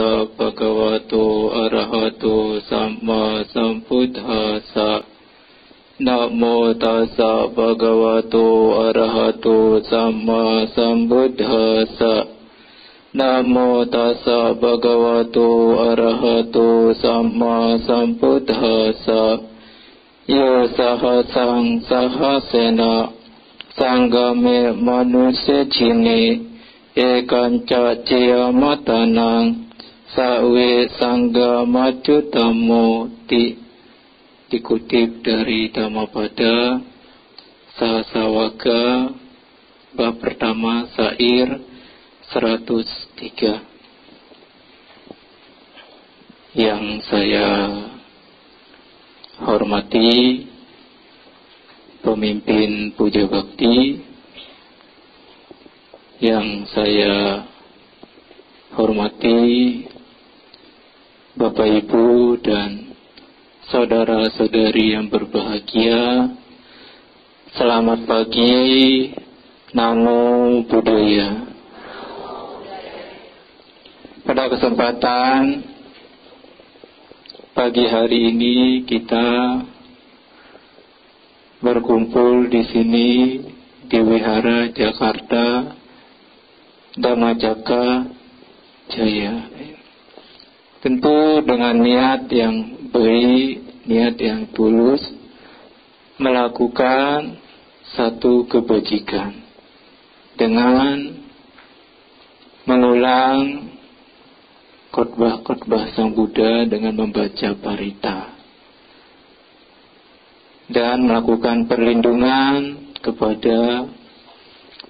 tassa bhagavato arahato samma sambuddhassa. Namo tassa bhagavato arahato samma sambuddhassa. Namo tassa bhagavato arahato samma sambuddhassa. Yo sahasang sahasena sanggame manusia cini ekanca cia matanang sawe sangga macutamo dikutip dari Dhammapada Sahasawaka bab pertama sair 103. Yang saya hormati pemimpin puja bakti, yang saya hormati Bapak Ibu dan saudara-saudari yang berbahagia, selamat pagi, Namo Buddhaya. Pada kesempatan pagi hari ini kita berkumpul di sini di Wihara Jakarta Dhammacakka Jaya. Tentu dengan niat yang baik, niat yang tulus, melakukan satu kebajikan dengan mengulang khotbah Sang Buddha dengan membaca parita dan melakukan perlindungan kepada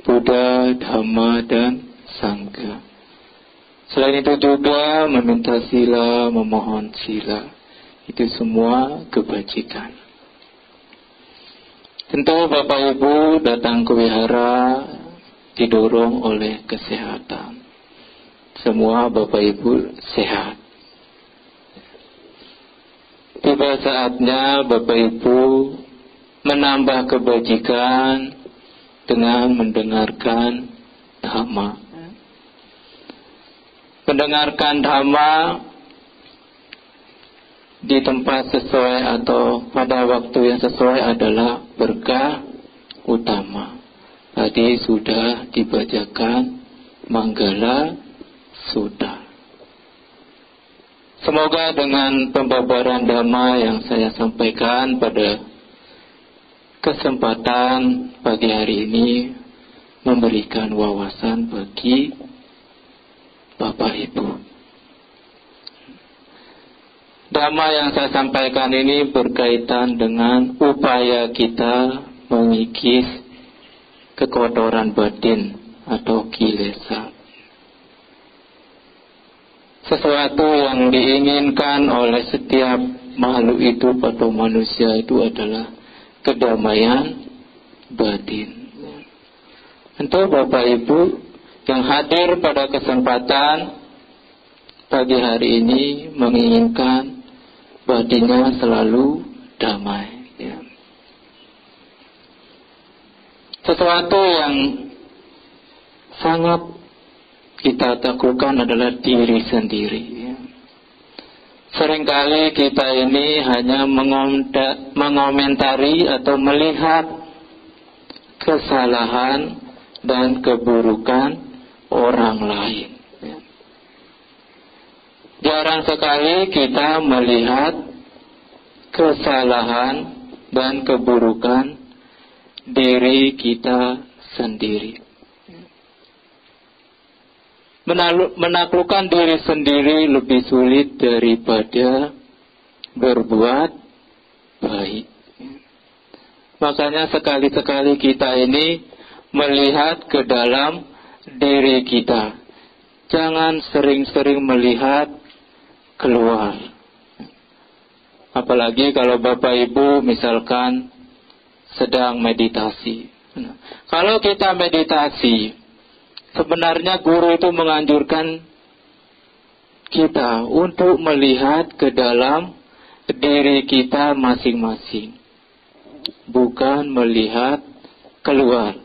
Buddha, Dhamma, dan Sangha. Selain itu juga meminta sila, memohon sila. Itu semua kebajikan. Tentu Bapak Ibu datang ke wihara didorong oleh kesehatan. Semua Bapak Ibu sehat. Tiba saatnya Bapak Ibu menambah kebajikan dengan mendengarkan Dhamma. Mendengarkan Dhamma di tempat sesuai atau pada waktu yang sesuai adalah berkah utama. Tadi sudah dibacakan Manggala Sutta. Semoga dengan pembabaran Dhamma yang saya sampaikan pada kesempatan pagi hari ini memberikan wawasan bagi Bapak Ibu. Dhamma yang saya sampaikan ini berkaitan dengan upaya kita mengikis kekotoran batin atau kilesa. Sesuatu yang diinginkan oleh setiap makhluk hidup atau manusia itu adalah kedamaian batin. Untuk Bapak Ibu yang hadir pada kesempatan pagi hari ini menginginkan batinnya selalu damai. Ya. Sesuatu yang sangat kita takutkan adalah diri sendiri. Ya. Seringkali kita ini hanya mengomentari atau melihat kesalahan dan keburukan orang lain. Ya. Jarang sekali kita melihat kesalahan dan keburukan diri kita sendiri. Menaklukkan diri sendiri lebih sulit daripada berbuat baik. Makanya sekali-sekali kita ini melihat ke dalam diri kita. Jangan sering-sering melihat keluar. Apalagi kalau Bapak Ibu misalkan sedang meditasi. Kalau kita meditasi, sebenarnya guru itu menganjurkan kita untuk melihat ke dalam diri kita masing-masing, bukan melihat keluar.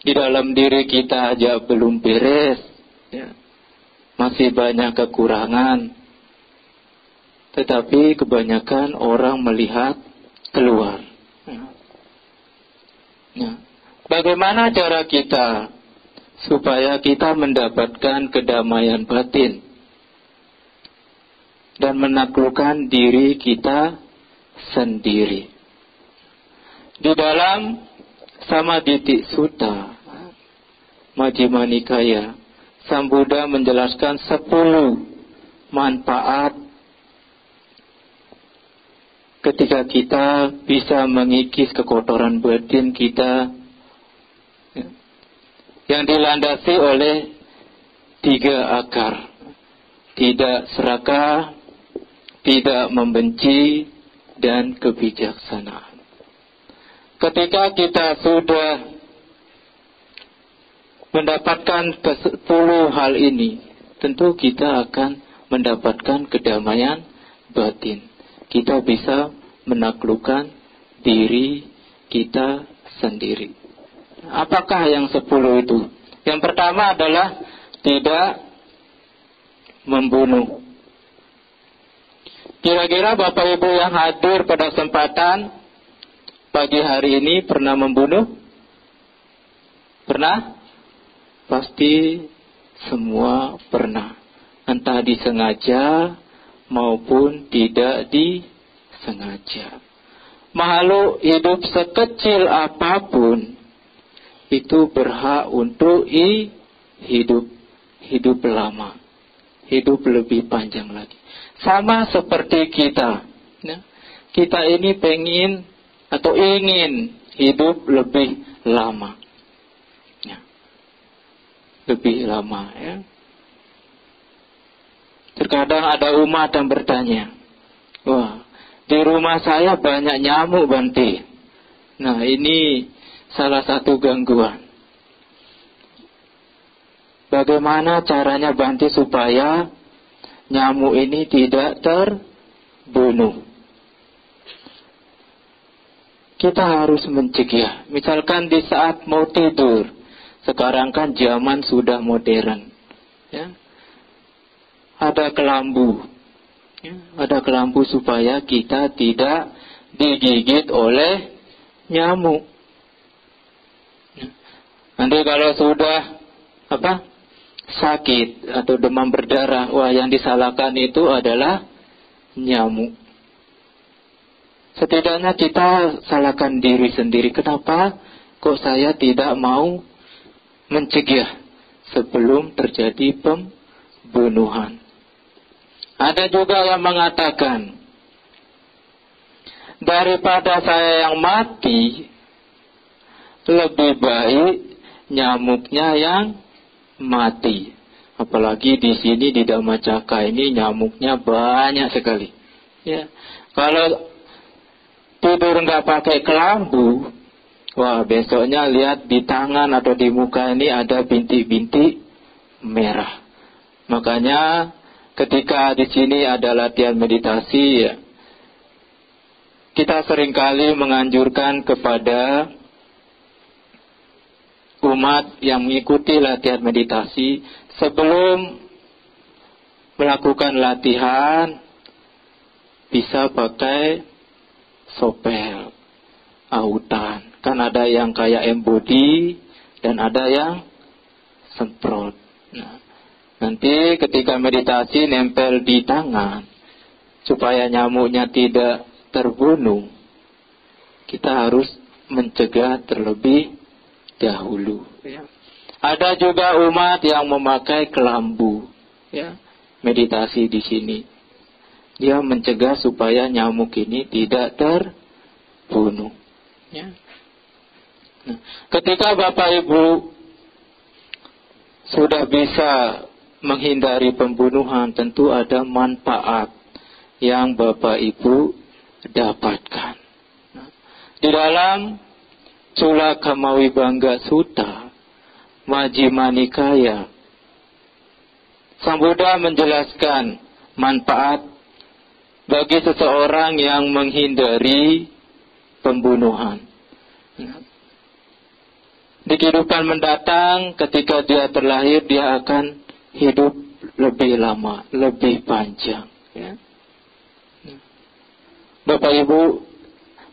Di dalam diri kita aja belum beres, ya. masih banyak kekurangan. Tetapi kebanyakan orang melihat keluar. Ya. Bagaimana cara kita supaya kita mendapatkan kedamaian batin dan menaklukkan diri kita sendiri? Di dalam Samaditi Sutta Majjhima Nikaya, Sang Buddha menjelaskan 10 manfaat ketika kita bisa mengikis kekotoran batin kita, yang dilandasi oleh 3 akar: tidak serakah, tidak membenci, dan kebijaksanaan. Ketika kita sudah mendapatkan ke-10 hal ini, tentu kita akan mendapatkan kedamaian batin. Kita bisa menaklukkan diri kita sendiri. Apakah yang 10 itu? Yang pertama adalah tidak membunuh. Kira-kira Bapak Ibu yang hadir pada kesempatan pagi hari ini pernah membunuh? Pernah? Pasti semua pernah. Entah disengaja maupun tidak disengaja. Makhluk hidup sekecil apapun itu berhak untuk hidup lama, hidup lebih panjang lagi. Sama seperti kita, ya. Kita ini pengen atau ingin hidup lebih lama, ya. Lebih lama, ya. Terkadang ada umat yang bertanya, wah, di rumah saya banyak nyamuk, Bante. Nah, ini salah satu gangguan. Bagaimana caranya, Bante, supaya nyamuk ini tidak terbunuh? Kita harus mencegah. Misalkan di saat mau tidur, sekarang kan zaman sudah modern, ya. Ada kelambu, ya. Ada kelambu supaya kita tidak digigit oleh nyamuk. Nanti kalau sudah sakit atau demam berdarah, wah, yang disalahkan itu adalah nyamuk. Setidaknya kita salahkan diri sendiri. Kenapa kok saya tidak mau mencegah sebelum terjadi pembunuhan? Ada juga yang mengatakan, daripada saya yang mati, lebih baik nyamuknya yang mati. Apalagi di sini di Dhammacakka ini nyamuknya banyak sekali. Ya, kalau tidur nggak pakai kelambu, wah, besoknya lihat di tangan atau di muka ini ada bintik-bintik merah. Makanya ketika di sini ada latihan meditasi, ya, kita seringkali menganjurkan kepada umat yang mengikuti latihan meditasi, sebelum melakukan latihan bisa pakai sopel, autan. Kan ada yang kayak embody dan ada yang semprot. Nah, nanti ketika meditasi nempel di tangan supaya nyamuknya tidak terbunuh, kita harus mencegah terlebih dahulu, ya. Ada juga umat yang memakai kelambu, ya, meditasi di sini. Dia mencegah supaya nyamuk ini tidak terbunuh, ya. Nah, ketika Bapak Ibu sudah bisa menghindari pembunuhan, tentu ada manfaat yang Bapak Ibu dapatkan. Nah, di dalam Cula Kamawibangga Sutta Majjhima Nikaya, Sang Buddha menjelaskan manfaat bagi seseorang yang menghindari pembunuhan. Di kehidupan mendatang, ketika dia terlahir, dia akan hidup lebih lama, lebih panjang. Ya. Bapak Ibu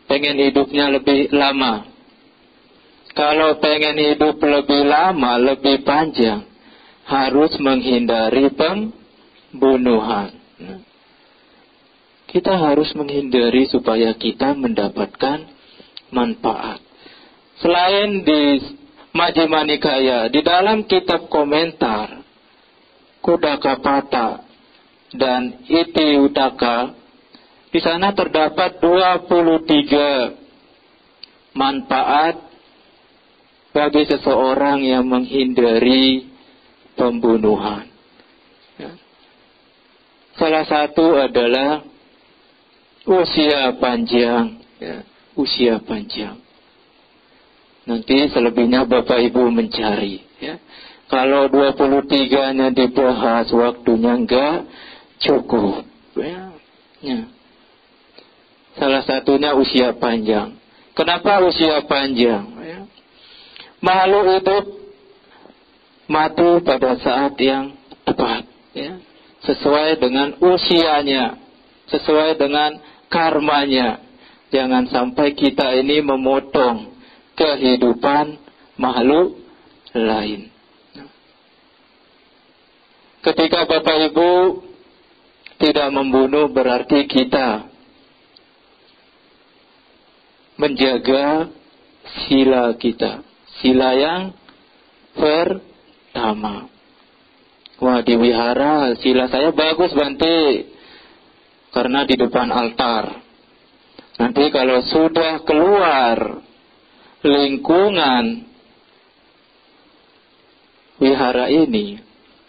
pengen hidupnya lebih lama. Kalau pengen hidup lebih lama, lebih panjang, harus menghindari pembunuhan. Kita harus menghindari supaya kita mendapatkan manfaat. Selain di Majjhima Nikaya, di dalam kitab komentar Khuddakapata dan Iti Uddaka, di sana terdapat 23 manfaat bagi seseorang yang menghindari pembunuhan. Salah satu adalah usia panjang. Usia panjang. Nanti selebihnya Bapak Ibu mencari. Kalau 23-nya dibahas, waktunya enggak cukup. Salah satunya usia panjang. Kenapa usia panjang? Makhluk hidup mati pada saat yang tepat, sesuai dengan usianya, sesuai dengan karmanya. Jangan sampai kita ini memotong kehidupan makhluk lain. Ketika Bapak Ibu tidak membunuh, berarti kita menjaga sila kita. Sila yang pertama. Wah, di wihara sila saya bagus Bante, karena di depan altar. Nanti kalau sudah keluar lingkungan wihara ini,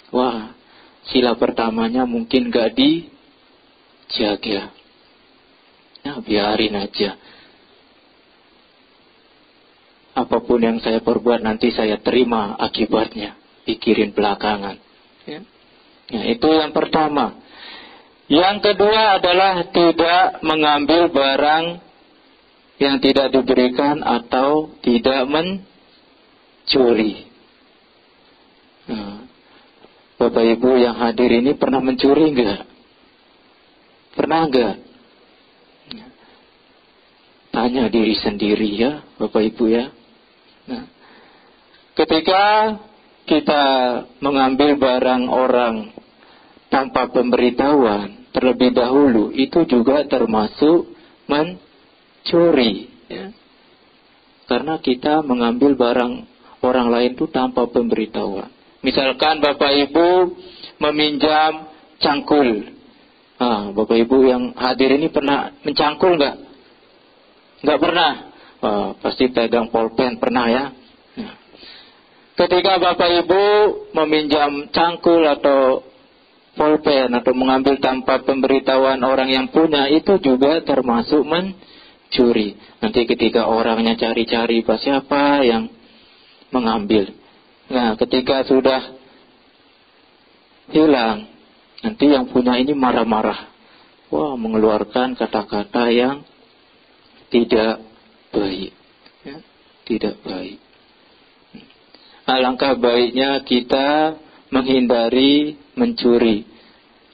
wah, sila pertamanya mungkin gak dijaga. Nah, biarin aja. Apapun yang saya perbuat nanti saya terima akibatnya. Pikirin belakangan. Nah, itu yang pertama. Yang kedua adalah tidak mengambil barang yang tidak diberikan atau tidak mencuri. Nah, Bapak Ibu yang hadir ini pernah mencuri enggak? Pernah enggak? Tanya diri sendiri ya, Bapak Ibu ya. Nah, ketika kita mengambil barang orang tanpa pemberitahuan terlebih dahulu, itu juga termasuk mencuri, ya. Karena kita mengambil barang orang lain itu tanpa pemberitahuan. Misalkan Bapak Ibu meminjam cangkul. Nah, Bapak Ibu yang hadir ini pernah mencangkul nggak? Nggak pernah. Pasti pegang pulpen pernah ya. Nah, ketika Bapak Ibu meminjam cangkul atau pulpen atau mengambil tanpa pemberitahuan orang yang punya, itu juga termasuk mencuri. Nanti ketika orangnya cari-cari siapa yang mengambil. Nah, ketika sudah hilang, nanti yang punya ini marah-marah. Wah, mengeluarkan kata-kata yang tidak baik. Ya, tidak baik. Alangkah baiknya kita menghindari mencuri.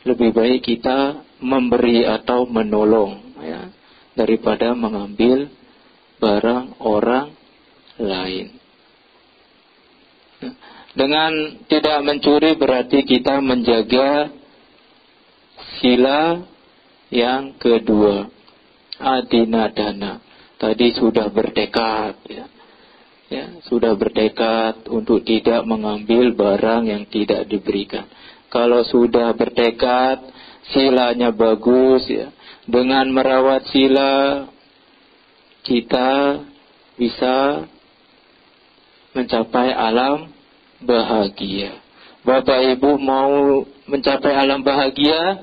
Lebih baik kita memberi atau menolong, ya, daripada mengambil barang orang lain. Dengan tidak mencuri berarti kita menjaga sila yang kedua, adinadana. Tadi sudah bertekad, ya, sudah bertekad untuk tidak mengambil barang yang tidak diberikan. Kalau sudah bertekad, silanya bagus, ya, dengan merawat sila kita bisa mencapai alam bahagia. Bapak Ibu mau mencapai alam bahagia?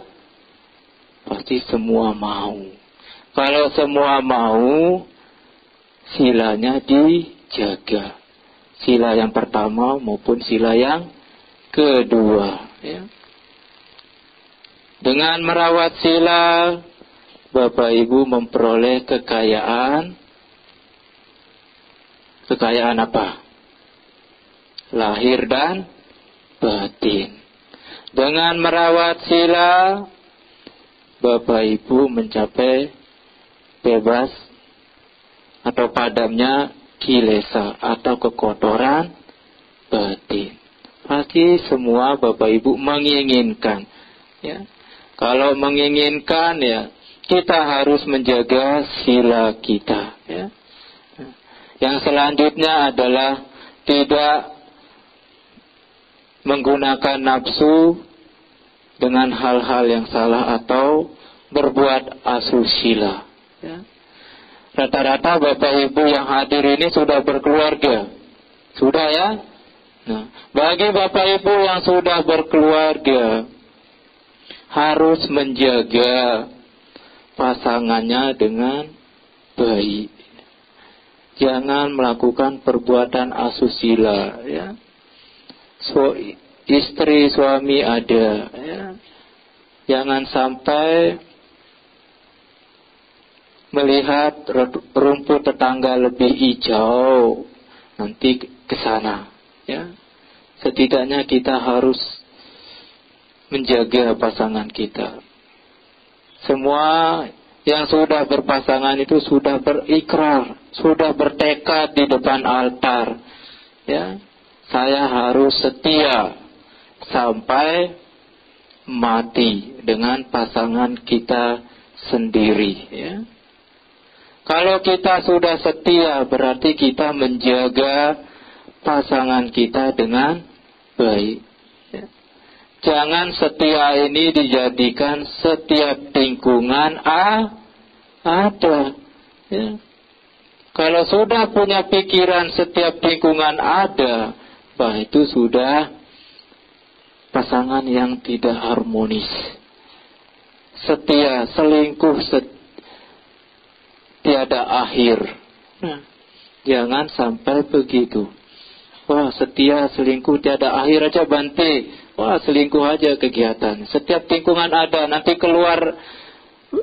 Pasti semua mau. Kalau semua mau, silanya dijaga. Sila yang pertama maupun sila yang kedua. Ya. Dengan merawat sila, Bapak Ibu memperoleh kekayaan. Kekayaan apa? Lahir dan batin. Dengan merawat sila, Bapak Ibu mencapai bebas atau padamnya kilesa atau kekotoran batin. Pasti semua Bapak Ibu menginginkan, ya. Kalau menginginkan, ya, kita harus menjaga sila kita, ya. Yang selanjutnya adalah tidak menggunakan nafsu dengan hal-hal yang salah atau berbuat asusila, ya. Rata-rata Bapak Ibu yang hadir ini sudah berkeluarga, sudah, ya. Nah, bagi Bapak Ibu yang sudah berkeluarga, harus menjaga pasangannya dengan baik. Jangan melakukan perbuatan asusila, ya. Istri suami ada, ya. Jangan sampai melihat rumput tetangga lebih hijau, nanti ke sana, ya. Setidaknya kita harus menjaga pasangan kita. Semua yang sudah berpasangan itu sudah berikrar, sudah bertekad di depan altar, ya. Saya harus setia sampai mati dengan pasangan kita sendiri, ya. Kalau kita sudah setia, berarti kita menjaga pasangan kita dengan baik, ya. Jangan setia ini dijadikan setiap lingkungan ada, ya. Kalau sudah punya pikiran setiap lingkungan ada, bah itu sudah pasangan yang tidak harmonis. Setia, selingkuh, tiada akhir. Nah, jangan sampai begitu. Wah, setia, selingkuh, tiada akhir aja Bante. Wah, selingkuh aja kegiatan. Setiap lingkungan ada. Nanti keluar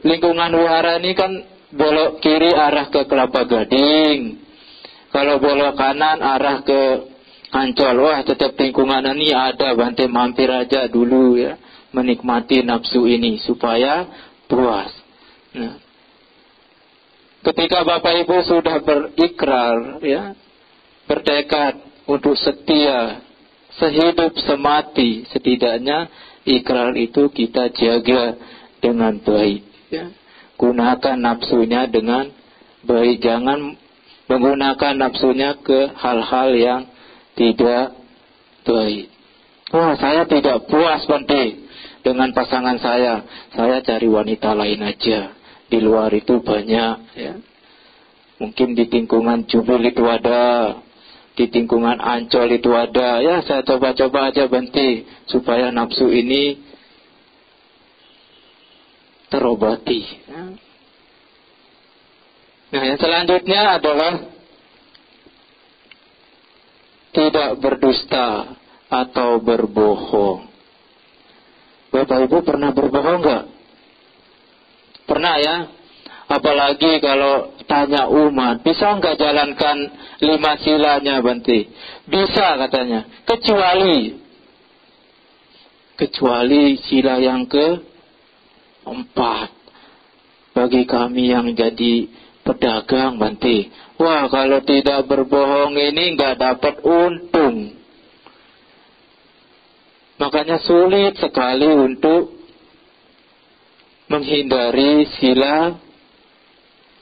lingkungan wihara ini kan belok kiri arah ke Kelapa Gading. Kalau belok kanan arah ke Ancol. Wah, setiap lingkungan ini ada Bante, mampir aja dulu, ya. Menikmati nafsu ini supaya puas. Nah, ketika Bapak Ibu sudah berikrar, ya, bertekad untuk setia sehidup semati, setidaknya ikrar itu kita jaga dengan baik, ya. Gunakan nafsunya dengan baik, jangan menggunakan nafsunya ke hal-hal yang tidak baik. Wah, saya tidak puas Bante dengan pasangan saya cari wanita lain aja. Di luar itu banyak, ya. Mungkin di lingkungan Jubil itu ada, di lingkungan Ancol itu ada. Ya, saya coba-coba aja Bante supaya nafsu ini terobati, ya. Nah, yang selanjutnya adalah tidak berdusta atau berbohong. Bapak Ibu pernah berbohong nggak? Pernah, ya. Apalagi kalau tanya umat, bisa nggak jalankan 5 silanya Bante? Bisa katanya, kecuali sila yang ke-4. Bagi kami yang jadi pedagang Bante, wah, kalau tidak berbohong ini nggak dapat untung. Makanya sulit sekali untuk menghindari sila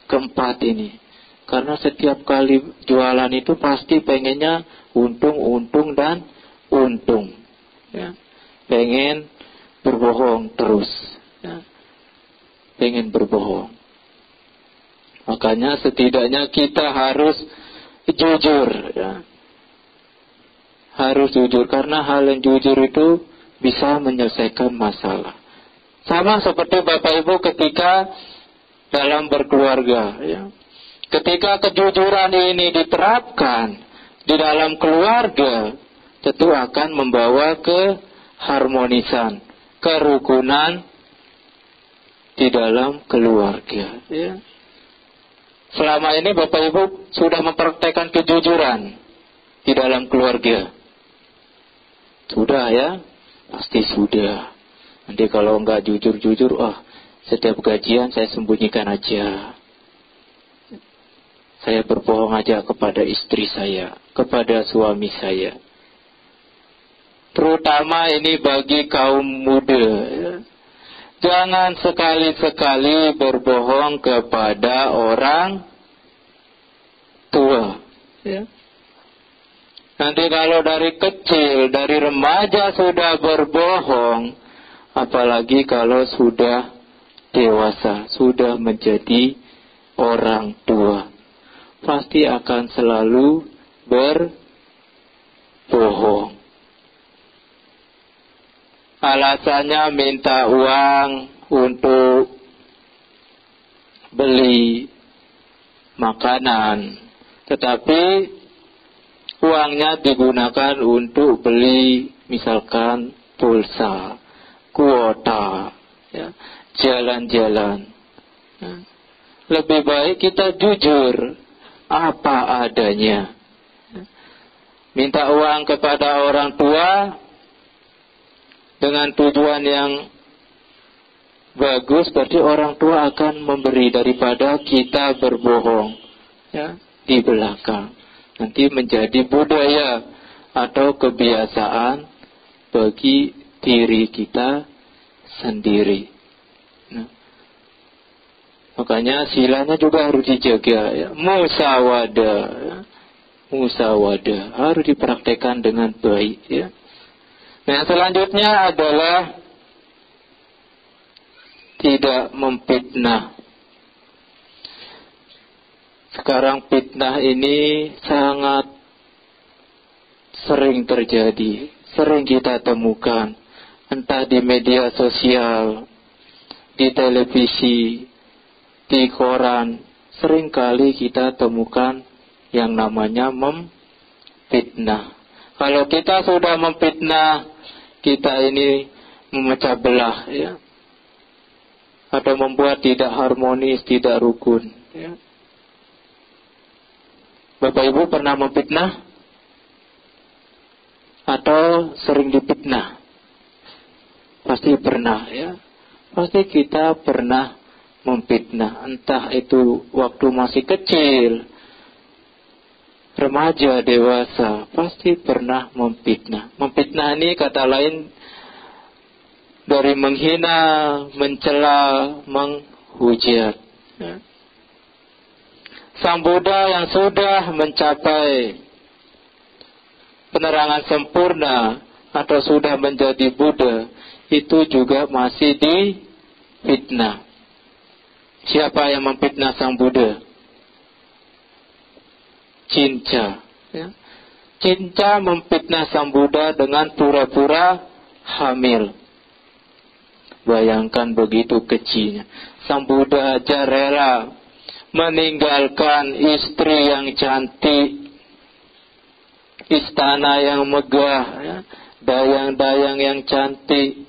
ke-4 ini. Karena setiap kali jualan itu pasti pengennya untung dan untung, ya. Pengen berbohong terus, ya. Pengen berbohong. Makanya setidaknya kita harus jujur, ya. Harus jujur, karena hal yang jujur itu bisa menyelesaikan masalah. Sama seperti Bapak Ibu ketika dalam berkeluarga, ya. Ketika kejujuran ini diterapkan di dalam keluarga, tentu akan membawa keharmonisan, kerukunan di dalam keluarga, ya. Selama ini Bapak Ibu sudah mempraktekkan kejujuran di dalam keluarga. Sudah, ya. pasti sudah. Nanti kalau enggak jujur-jujur, setiap gajian saya sembunyikan aja. Saya berbohong aja kepada istri saya, kepada suami saya. Terutama ini bagi kaum muda. Jangan sekali-sekali berbohong kepada orang tua. Ya. Nanti kalau dari kecil, dari remaja sudah berbohong, apalagi kalau sudah dewasa, sudah menjadi orang tua, pasti akan selalu berbohong. Alasannya minta uang untuk beli makanan, tetapi uangnya digunakan untuk beli misalkan pulsa, kuota, ya, jalan-jalan. Ya. Lebih baik kita jujur apa adanya. Ya. Minta uang kepada orang tua dengan tujuan yang bagus, berarti orang tua akan memberi daripada kita berbohong, ya, di belakang. Nanti menjadi budaya atau kebiasaan bagi diri kita sendiri. Nah, makanya silanya juga harus dijaga, ya. Musawadah, ya. Musawadah harus dipraktekkan dengan baik, ya. Nah, selanjutnya adalah tidak memfitnah. Sekarang fitnah ini sangat sering terjadi, sering kita temukan, entah di media sosial, di televisi, di koran, sering kali kita temukan yang namanya memfitnah. Kalau kita sudah memfitnah, kita ini memecah belah, ya, atau membuat tidak harmonis, tidak rukun, ya. Bapak Ibu pernah memfitnah? Atau sering difitnah? Pasti pernah, ya. Pasti kita pernah memfitnah. Entah itu waktu masih kecil, remaja, dewasa, pasti pernah memfitnah. Memfitnah ini kata lain dari menghina, mencela, menghujat, ya. Sang Buddha yang sudah mencapai penerangan sempurna atau sudah menjadi Buddha, itu juga masih difitnah. Siapa yang memfitnah Sang Buddha? Cinca, ya. Cinca memfitnah Sang Buddha dengan pura-pura hamil. Bayangkan begitu kecilnya. Sang Buddha aja rela meninggalkan istri yang cantik, istana yang megah, ya, dayang-dayang yang cantik,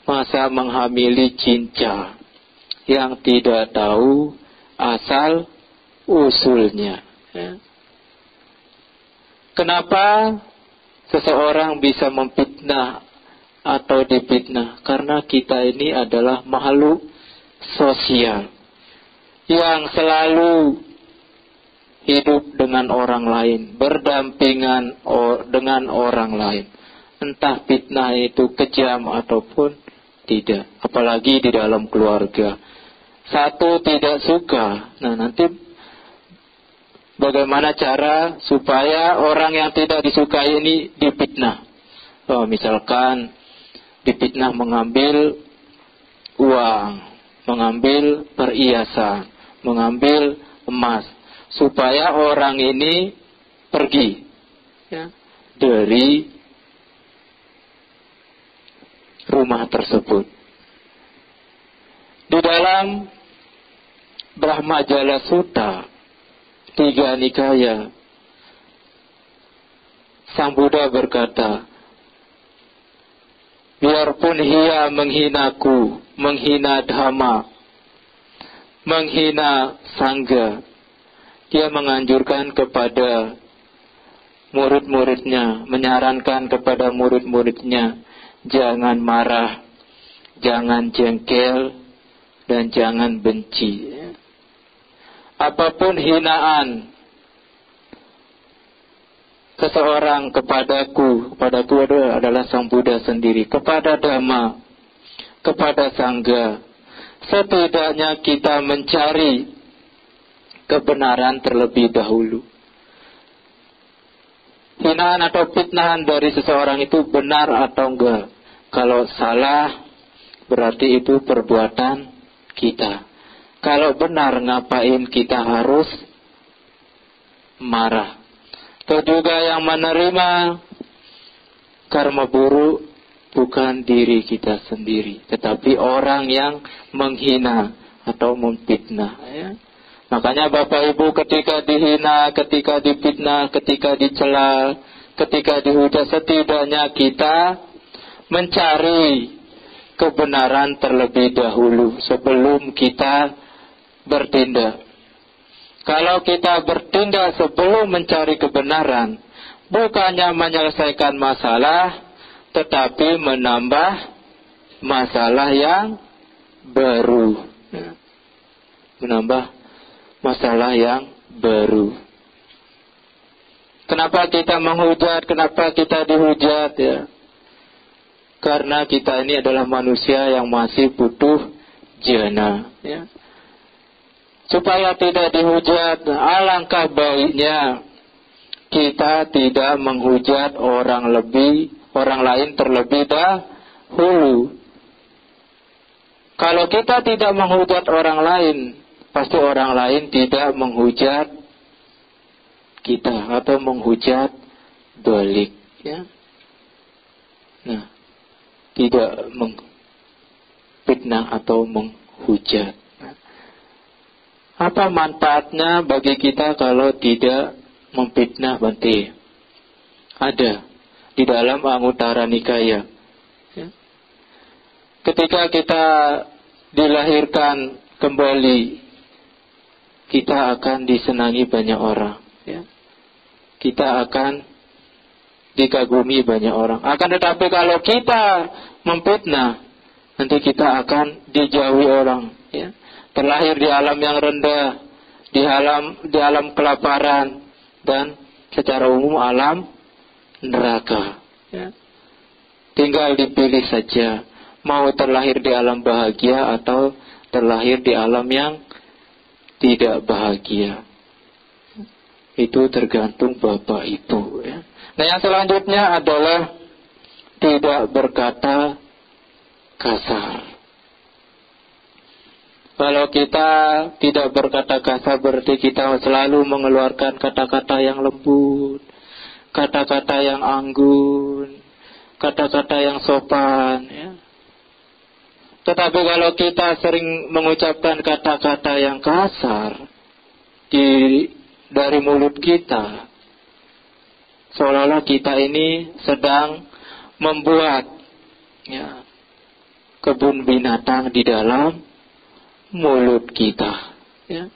masa menghamili Cinca yang tidak tahu asal usulnya, ya. Kenapa seseorang bisa memfitnah atau difitnah? Karena kita ini adalah makhluk sosial yang selalu hidup dengan orang lain, berdampingan dengan orang lain. Entah fitnah itu kejam ataupun tidak, apalagi di dalam keluarga. Satu tidak suka, nah nanti bagaimana cara supaya orang yang tidak disukai ini difitnah? Misalkan difitnah mengambil uang, mengambil perhiasan, mengambil emas, supaya orang ini pergi, ya, dari rumah tersebut. Di dalam Brahmajala Sutta 3 Nikaya, Sang Buddha berkata, biarpun ia menghinaku, menghina Dhamma, menghina Sangha, dia menganjurkan kepada murid-muridnya, menyarankan kepada murid-muridnya, jangan marah, jangan jengkel, dan jangan benci. Apapun hinaan seseorang kepadaku adalah Sang Buddha sendiri, kepada Dhamma, kepada Sangha, setidaknya kita mencari kebenaran terlebih dahulu. Hinaan atau fitnahan dari seseorang itu benar atau enggak? Kalau salah, berarti itu perbuatan kita. Kalau benar, ngapain kita harus marah? Atau juga yang menerima karma buruk bukan diri kita sendiri, tetapi orang yang menghina atau memfitnah. Ya. Makanya Bapak Ibu ketika dihina, ketika difitnah, ketika dicela, ketika dihujat, setidaknya kita mencari kebenaran terlebih dahulu sebelum kita bertindak. Kalau kita bertindak sebelum mencari kebenaran, bukannya menyelesaikan masalah, tetapi menambah masalah yang baru. Menambah masalah yang baru. Kenapa kita menghujat? Kenapa kita dihujat? Ya? Karena kita ini adalah manusia yang masih butuh jana. Ya. Supaya tidak dihujat, alangkah baiknya kita tidak menghujat orang lain terlebih dahulu. Kalau kita tidak menghujat orang lain, pasti orang lain tidak menghujat kita atau menghujat balik. Ya. Nah, tidak memfitnah atau menghujat. Apa manfaatnya bagi kita kalau tidak memfitnah, Bante? Ada di dalam Anguttara Nikaya. Ya. Ketika kita dilahirkan kembali, kita akan disenangi banyak orang. Ya. Kita akan dikagumi banyak orang. Akan tetapi kalau kita memfitnah, nanti kita akan dijauhi orang. Ya. Terlahir di alam yang rendah, di alam kelaparan, dan secara umum alam neraka. Ya. Tinggal dipilih saja, mau terlahir di alam bahagia atau terlahir di alam yang tidak bahagia. Itu tergantung Bapak Ibu. Ya. Nah, yang selanjutnya adalah tidak berkata kasar. Kalau kita tidak berkata kasar, berarti kita selalu mengeluarkan kata-kata yang lembut, kata-kata yang anggun, kata-kata yang sopan. Ya. Tetapi kalau kita sering mengucapkan kata-kata yang kasar dari mulut kita, seolah-olah kita ini sedang membuat kebun binatang di dalam mulut kita. Ya.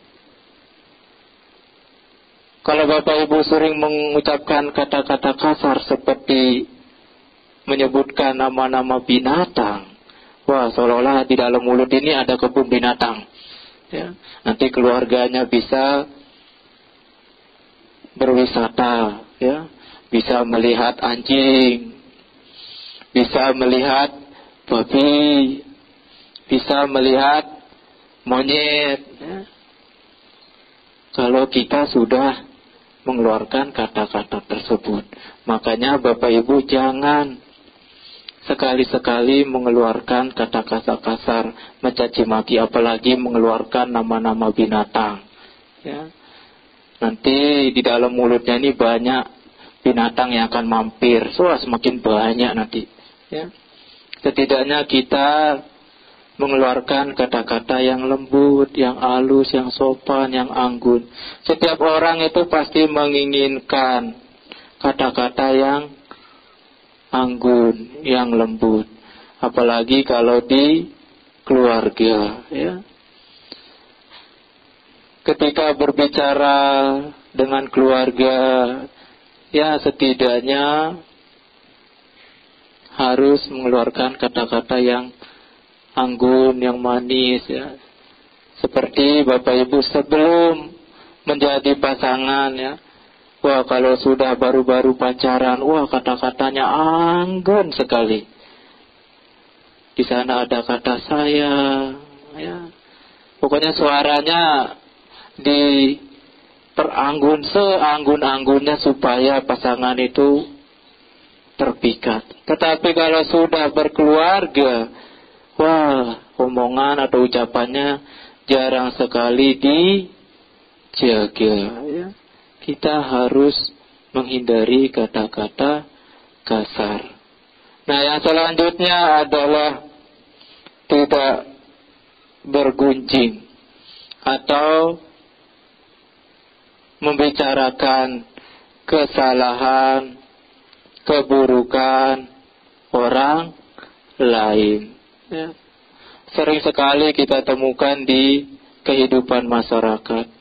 Kalau Bapak Ibu sering mengucapkan kata-kata kasar seperti menyebutkan nama-nama binatang, wah, seolah-olah di dalam mulut ini ada kebun binatang. Ya. Nanti keluarganya bisa berwisata, ya, bisa melihat anjing, bisa melihat babi, bisa melihat monyet. Ya. Kalau kita sudah mengeluarkan kata-kata tersebut, makanya Bapak Ibu jangan sekali-sekali mengeluarkan kata-kata kasar, mencaci maki, apalagi mengeluarkan nama-nama binatang. Ya. Nanti di dalam mulutnya ini banyak binatang yang akan mampir. Semakin banyak nanti. Ya. Setidaknya kita mengeluarkan kata-kata yang lembut, yang halus, yang sopan, yang anggun. Setiap orang itu pasti menginginkan kata-kata yang anggun, yang lembut. Apalagi kalau di keluarga. Ya. Ketika berbicara dengan keluarga, ya setidaknya harus mengeluarkan kata-kata yang anggun, yang manis, ya. Seperti Bapak Ibu sebelum menjadi pasangan, ya. Wah, kalau sudah baru-baru pacaran, wah, kata-katanya anggun sekali. Di sana ada kata saya, ya. Pokoknya suaranya diperanggun seanggun-anggunnya supaya pasangan itu terpikat. Tetapi kalau sudah berkeluarga, wah, omongan atau ucapannya jarang sekali dijaga, ya. Kita harus menghindari kata-kata kasar. Nah, yang selanjutnya adalah tidak bergunjing atau membicarakan kesalahan, keburukan orang lain, ya. Sering sekali kita temukan di kehidupan masyarakat.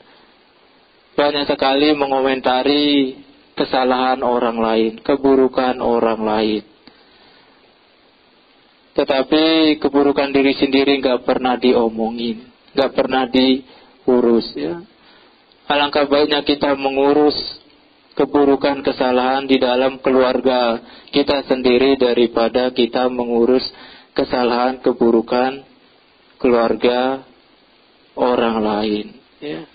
Banyak sekali mengomentari kesalahan orang lain, keburukan orang lain. Tetapi keburukan diri sendiri gak pernah diomongin, gak pernah diurus, ya. Alangkah baiknya kita mengurus keburukan kesalahan di dalam keluarga kita sendiri daripada kita mengurus kesalahan keburukan keluarga orang lain, ya.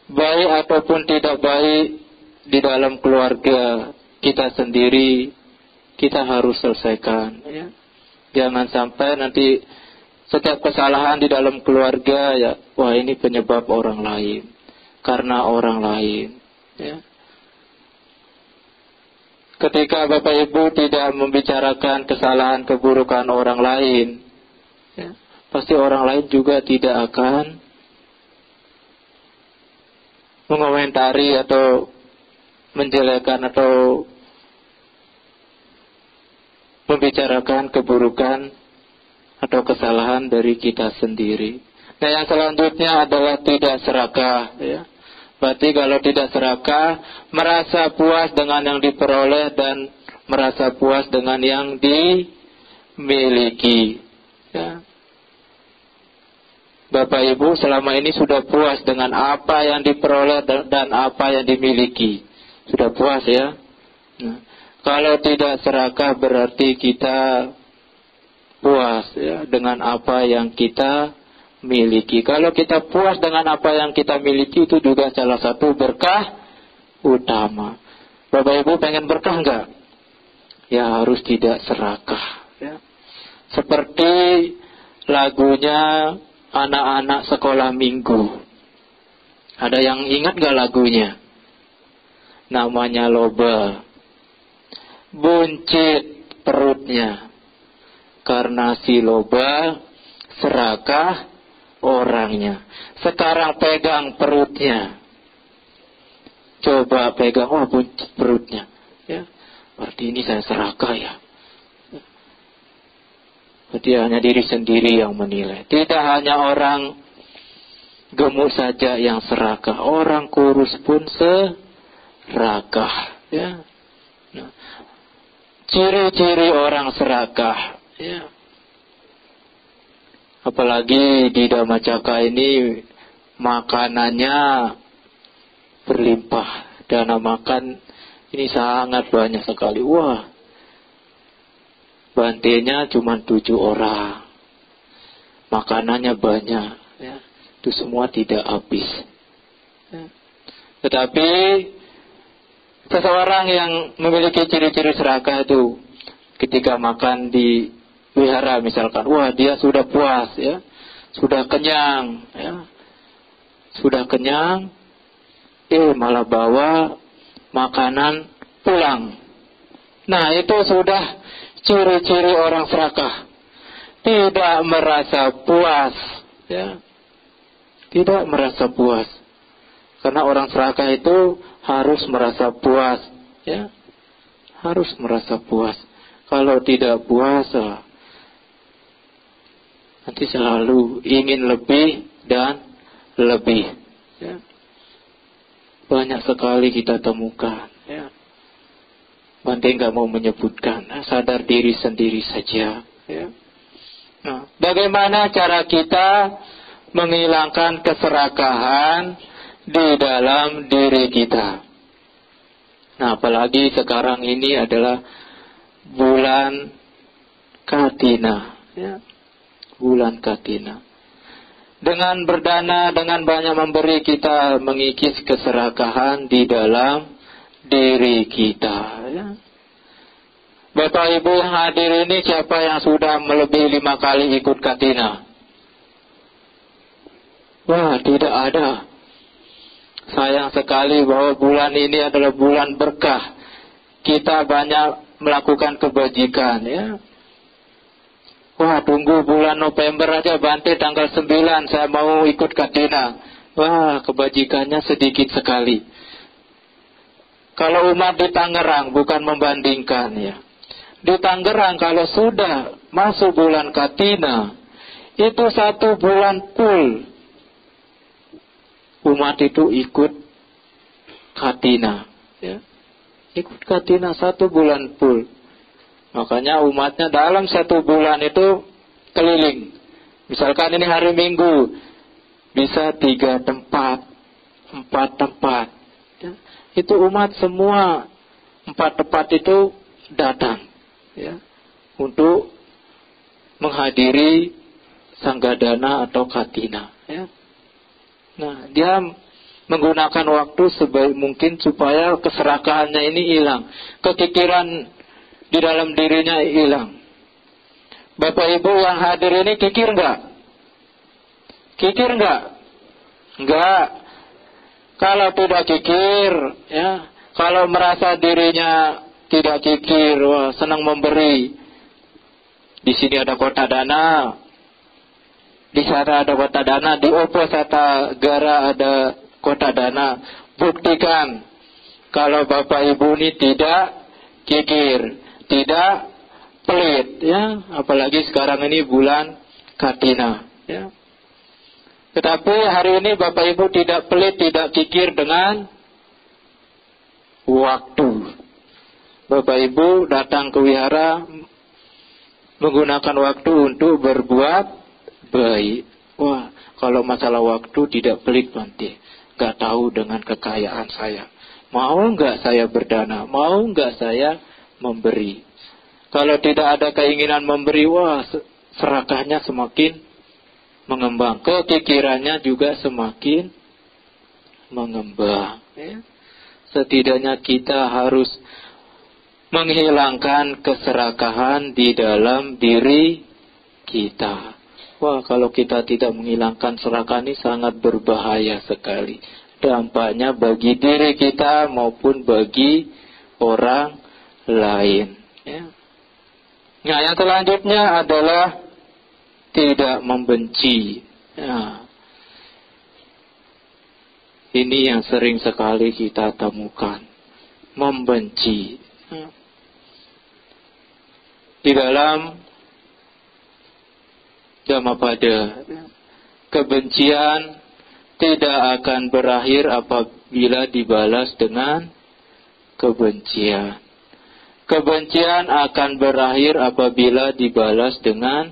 Baik ataupun tidak baik di dalam keluarga kita sendiri, kita harus selesaikan, ya. Jangan sampai nanti setiap kesalahan di dalam keluarga, ya, wah, ini penyebab orang lain, karena orang lain, ya. Ketika Bapak Ibu tidak membicarakan kesalahan keburukan orang lain, ya, pasti orang lain juga tidak akan mengomentari atau menjelekkan atau membicarakan keburukan atau kesalahan dari kita sendiri. Nah, yang selanjutnya adalah tidak serakah, ya. Berarti kalau tidak serakah, merasa puas dengan yang diperoleh dan merasa puas dengan yang dimiliki, ya. Bapak Ibu selama ini sudah puas dengan apa yang diperoleh dan apa yang dimiliki. Sudah puas, ya. Nah, kalau tidak serakah berarti kita puas, ya, dengan apa yang kita miliki. Kalau kita puas dengan apa yang kita miliki, itu juga salah satu berkah utama. Bapak Ibu pengen berkah enggak? Ya, harus tidak serakah, ya. Seperti lagunya anak-anak sekolah minggu. Ada yang ingat gak lagunya? Namanya Loba. Buncit perutnya karena si Loba serakah orangnya. Sekarang pegang perutnya. Coba pegang, wah, buncit perutnya, ya. Berarti ini saya serakah, ya. Berarti hanya diri sendiri yang menilai. Tidak hanya orang gemuk saja yang serakah, orang kurus pun serakah, ya. Nah, ciri-ciri orang serakah, ya. Apalagi di Dhammacakka ini makanannya berlimpah, dana makan ini sangat banyak sekali. Wah, bantenya cuma 7 orang, makanannya banyak, ya. Itu semua tidak habis, ya. Tetapi seseorang yang memiliki ciri-ciri serakah itu ketika makan di wihara misalkan, wah, dia sudah puas, ya, sudah kenyang, ya, sudah kenyang, malah bawa makanan pulang. Nah, itu sudah ciri-ciri orang serakah. Tidak merasa puas, ya, tidak merasa puas. Karena orang serakah itu harus merasa puas, ya, harus merasa puas. Kalau tidak puas, nanti selalu ingin lebih dan lebih, ya. Banyak sekali kita temukan, ya. Bante nggak mau menyebutkan, sadar diri sendiri saja. Ya. Nah, bagaimana cara kita menghilangkan keserakahan di dalam diri kita? Nah, apalagi sekarang ini adalah bulan Katina, ya. Bulan Katina. Dengan berdana, dengan banyak memberi, kita mengikis keserakahan di dalam diri kita, ya. Bapak Ibu yang hadir ini, siapa yang sudah melebihi 5 kali ikut Katina? Wah, tidak ada. Sayang sekali bahwa bulan ini adalah bulan berkah. Kita banyak melakukan kebajikan, ya. Wah, tunggu bulan November aja, Bante tanggal 9 saya mau ikut Katina. Wah, kebajikannya sedikit sekali. Kalau umat di Tangerang, bukan membandingkan, ya. Di Tangerang kalau sudah masuk bulan Katina, itu 1 bulan full umat itu ikut Katina, ya. Ikut Katina 1 bulan full. Makanya umatnya dalam 1 bulan itu keliling. Misalkan ini hari Minggu, bisa 3 tempat, 4 tempat, ya. Itu umat semua 4 tempat itu datang, ya, untuk menghadiri Sanggadana atau Katina, ya. Nah, dia menggunakan waktu sebaik mungkin supaya keserakahannya ini hilang, kekikiran di dalam dirinya hilang. Bapak Ibu yang hadir ini kikir enggak? Kikir enggak? Enggak. Kalau tidak kikir, ya, kalau merasa dirinya tidak kikir, wah, senang memberi. Di sini ada kota dana, di sana ada kota dana, di Oposata Gara ada kota dana. Buktikan kalau Bapak Ibu ini tidak kikir, tidak pelit, ya. Apalagi sekarang ini bulan Katina, ya. Tetapi hari ini Bapak Ibu tidak pelit, tidak kikir dengan waktu. Bapak Ibu datang ke wihara menggunakan waktu untuk berbuat baik. Wah, kalau masalah waktu tidak pelit, Bante. Gak tahu dengan kekayaan saya. Mau gak saya berdana? Mau gak saya memberi? Kalau tidak ada keinginan memberi, wah, serakahnya semakin mengembang. Kekikirannya juga semakin mengembang, ya. Setidaknya kita harus menghilangkan keserakahan di dalam diri kita. Wah, kalau kita tidak menghilangkan serakahan ini sangat berbahaya sekali. Dampaknya bagi diri kita maupun bagi orang lain, ya. Nah, yang selanjutnya adalah tidak membenci. Ya. Ini yang sering sekali kita temukan. Membenci. Ya. Di dalam Dhammapada, kebencian tidak akan berakhir apabila dibalas dengan kebencian. Kebencian akan berakhir apabila dibalas dengan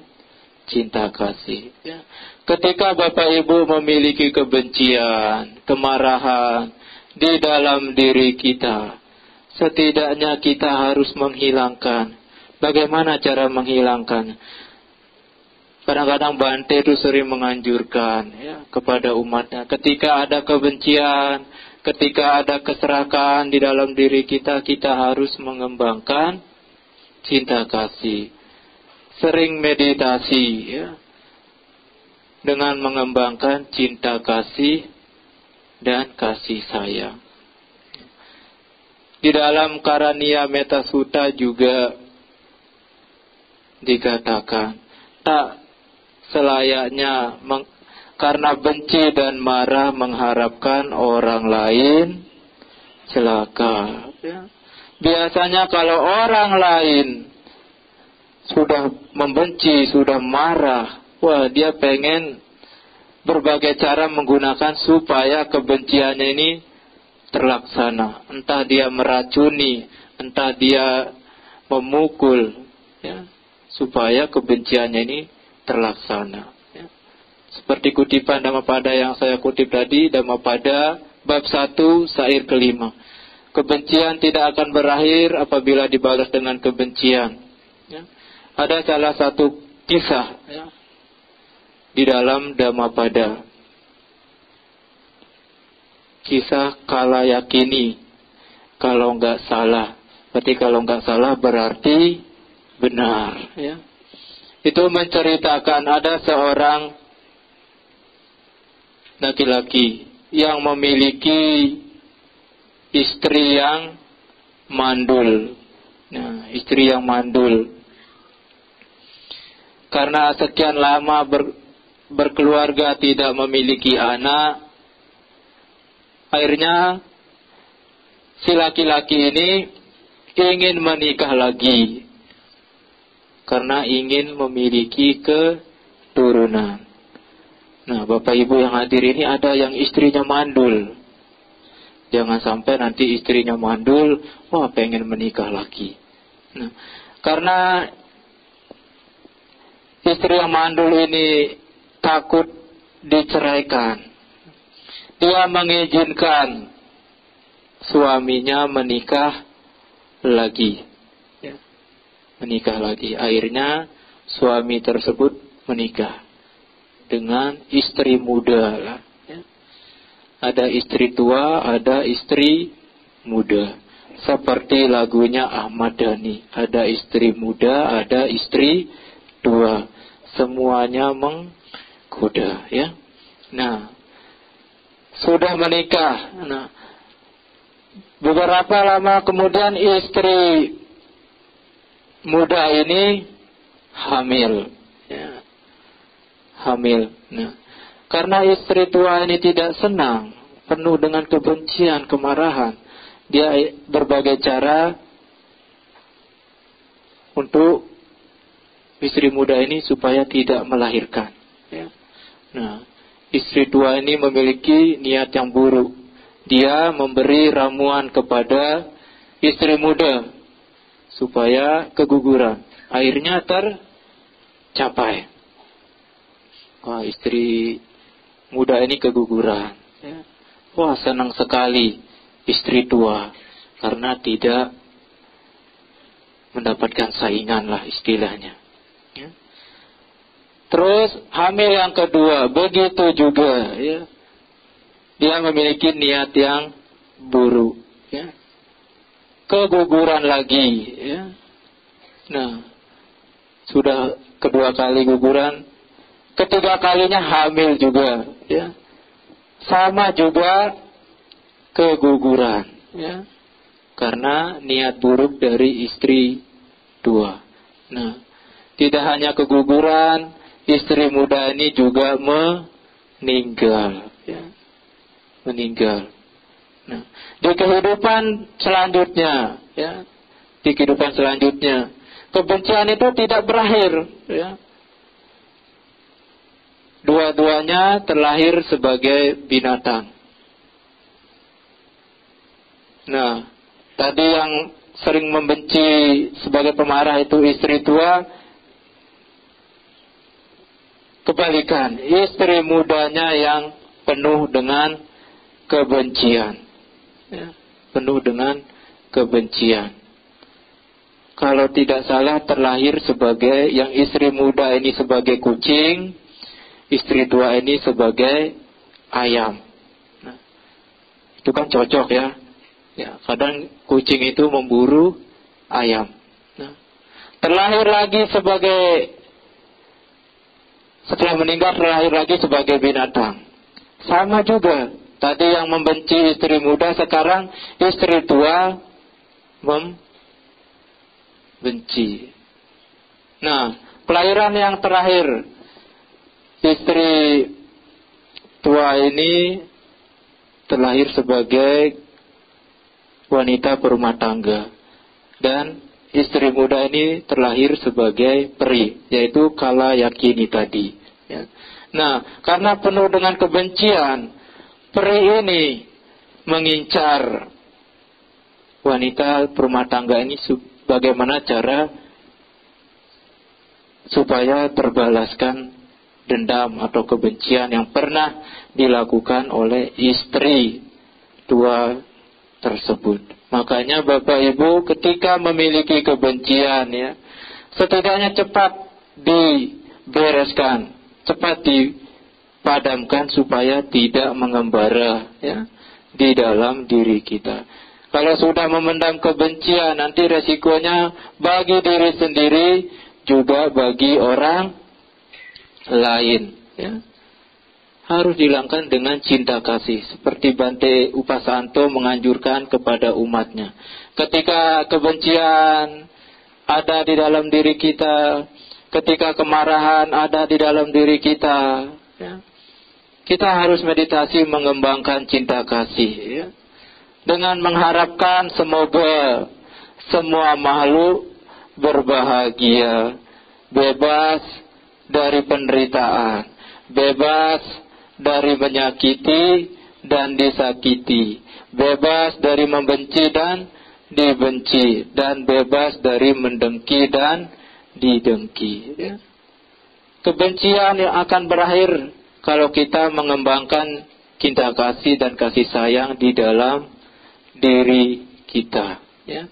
cinta kasih. Ya. Ketika Bapak Ibu memiliki kebencian, kemarahan di dalam diri kita, setidaknya kita harus menghilangkan. Bagaimana cara menghilangkan? Kadang-kadang Bante itu sering menganjurkan, ya, kepada umatnya, ketika ada kebencian, ketika ada keserakahan di dalam diri kita, kita harus mengembangkan cinta kasih. Sering meditasi, ya, dengan mengembangkan cinta kasih dan kasih sayang. Di dalam Karaniya Metta Sutta juga dikatakan, tak selayaknya karena benci dan marah mengharapkan orang lain celaka. Ya. Biasanya kalau orang lain sudah membenci, sudah marah, wah, dia pengen berbagai cara menggunakan supaya kebenciannya ini terlaksana. Entah dia meracuni entah dia memukul, ya, supaya kebenciannya ini terlaksana. Ya. Seperti kutipan Dhammapada yang saya kutip tadi, Dhammapada bab 1 syair kelima. Kebencian tidak akan berakhir apabila dibalas dengan kebencian. Ya. Ada salah satu kisah, ya, di dalam Dhammapada. Kisah Kalayakini. Kalau nggak salah. Berarti kalau nggak salah berarti benar. Ya. Itu menceritakan ada seorang laki-laki yang memiliki istri yang mandul. Nah, istri yang mandul. Karena sekian lama berkeluarga tidak memiliki anak, akhirnya si laki-laki ini ingin menikah lagi karena ingin memiliki keturunan. Nah, Bapak Ibu yang hadir ini ada yang istrinya mandul. Jangan sampai nanti istrinya mandul, wah pengen menikah lagi. Nah, karena istri yang mandul ini takut diceraikan, dia mengizinkan suaminya menikah lagi. Ya. Menikah lagi. Akhirnya suami tersebut menikah dengan istri muda. Ya. Ada istri tua, ada istri muda. Seperti lagunya Ahmad Dhani. Ada istri muda, ada istri tua. Semuanya menggoda. Ya. Nah, sudah menikah. Nah, beberapa lama kemudian istri muda ini hamil. Ya. Hamil. Nah, karena istri tua ini tidak senang, penuh dengan kebencian, kemarahan, dia berbagai cara untuk istri muda ini supaya tidak melahirkan. Ya. Nah, istri tua ini memiliki niat yang buruk. Dia memberi ramuan kepada istri muda supaya keguguran. Akhirnya tercapai. Wah, istri muda ini keguguran. Ya. Wah, senang sekali istri tua karena tidak mendapatkan saingan lah istilahnya. Ya. Terus hamil yang kedua, begitu juga. Ya. Dia memiliki niat yang buruk. Ya. Keguguran lagi. Ya. Nah, sudah kedua kali guguran, ketiga kalinya hamil juga. Ya. Sama juga keguguran. Ya. Karena niat buruk dari istri dua. Nah, tidak hanya keguguran, istri muda ini juga meninggal. Ya. Meninggal. Nah, di kehidupan selanjutnya, ya, di kehidupan selanjutnya, kebencian itu tidak berakhir. Ya. Dua-duanya terlahir sebagai binatang. Nah, tadi yang sering membenci sebagai pemarah itu istri tua. Kebalikan, istri mudanya yang penuh dengan kebencian. Ya, penuh dengan kebencian. Kalau tidak salah terlahir sebagai, yang istri muda ini sebagai kucing, istri tua ini sebagai ayam. Nah, itu kan cocok ya. Ya, kadang kucing itu memburu ayam. Nah, terlahir lagi sebagai, setelah meninggal terlahir lagi sebagai binatang. Sama juga. Tadi yang membenci istri muda, sekarang istri tua membenci. Nah, kelahiran yang terakhir, istri tua ini terlahir sebagai wanita berumah tangga. Dan istri muda ini terlahir sebagai peri, yaitu Kalayakini tadi. Ya. Nah, karena penuh dengan kebencian, peri ini mengincar wanita rumah tangga ini bagaimana cara supaya terbalaskan dendam atau kebencian yang pernah dilakukan oleh istri dua tersebut. Makanya Bapak Ibu ketika memiliki kebencian ya, setidaknya cepat dibereskan, cepat dipadamkan supaya tidak mengembara ya di dalam diri kita. Kalau sudah memendam kebencian, nanti resikonya bagi diri sendiri juga bagi orang lain ya. Harus dihilangkan dengan cinta kasih, seperti Bante Upasanto menganjurkan kepada umatnya. Ketika kebencian ada di dalam diri kita, ketika kemarahan ada di dalam diri kita ya, kita harus meditasi mengembangkan cinta kasih ya, dengan mengharapkan semoga semua makhluk berbahagia, bebas dari penderitaan, bebas dari menyakiti dan disakiti, bebas dari membenci dan dibenci, dan bebas dari mendengki dan didengki ya. Kebencian yang akan berakhir kalau kita mengembangkan cinta kasih dan kasih sayang di dalam diri kita ya.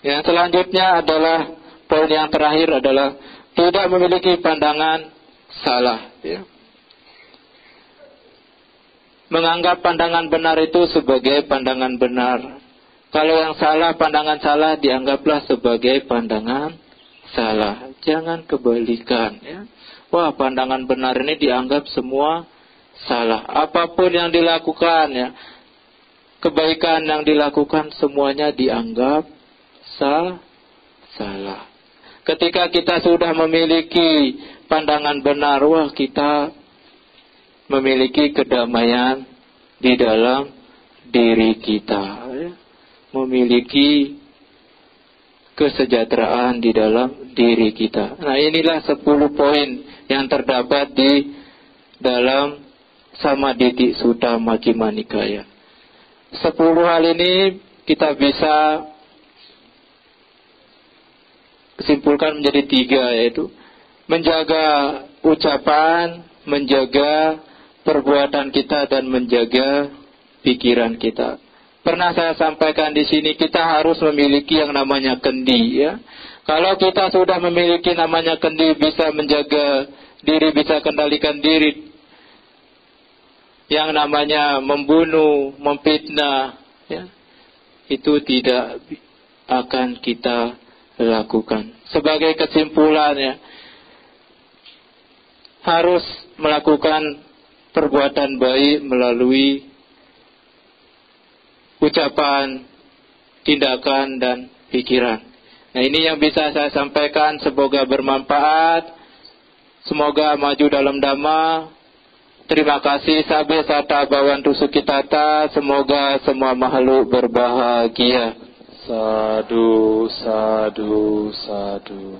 Yang selanjutnya adalah poin yang terakhir adalah tidak memiliki pandangan salah ya. Menganggap pandangan benar itu sebagai pandangan benar. Kalau yang salah, pandangan salah dianggaplah sebagai pandangan salah. Jangan kebalikan ya. Wah, pandangan benar ini dianggap semua salah. Apapun yang dilakukan ya, kebaikan yang dilakukan semuanya dianggap salah. Ketika kita sudah memiliki pandangan benar, wah kita memiliki kedamaian di dalam diri kita ya. Memiliki kesejahteraan di dalam diri kita. Nah, inilah 10 poin yang terdapat di dalam Samaditi Sutta Majjhima Nikaya. 10 hal ini kita bisa kesimpulkan menjadi 3, yaitu menjaga ucapan, menjaga perbuatan kita, dan menjaga pikiran kita. Pernah saya sampaikan di sini, kita harus memiliki yang namanya kendi ya. Kalau kita sudah memiliki namanya kendi, bisa menjaga diri, bisa kendalikan diri. Yang namanya membunuh, memfitnah ya, itu tidak akan kita lakukan. Sebagai kesimpulannya, harus melakukan perbuatan baik melalui ucapan, tindakan, dan pikiran. Nah, ini yang bisa saya sampaikan. Semoga bermanfaat. Semoga maju dalam Dhamma. Terima kasih. Sabe sata bawantu sukitata. Semoga semua makhluk berbahagia. Sadhu, sadhu, sadhu.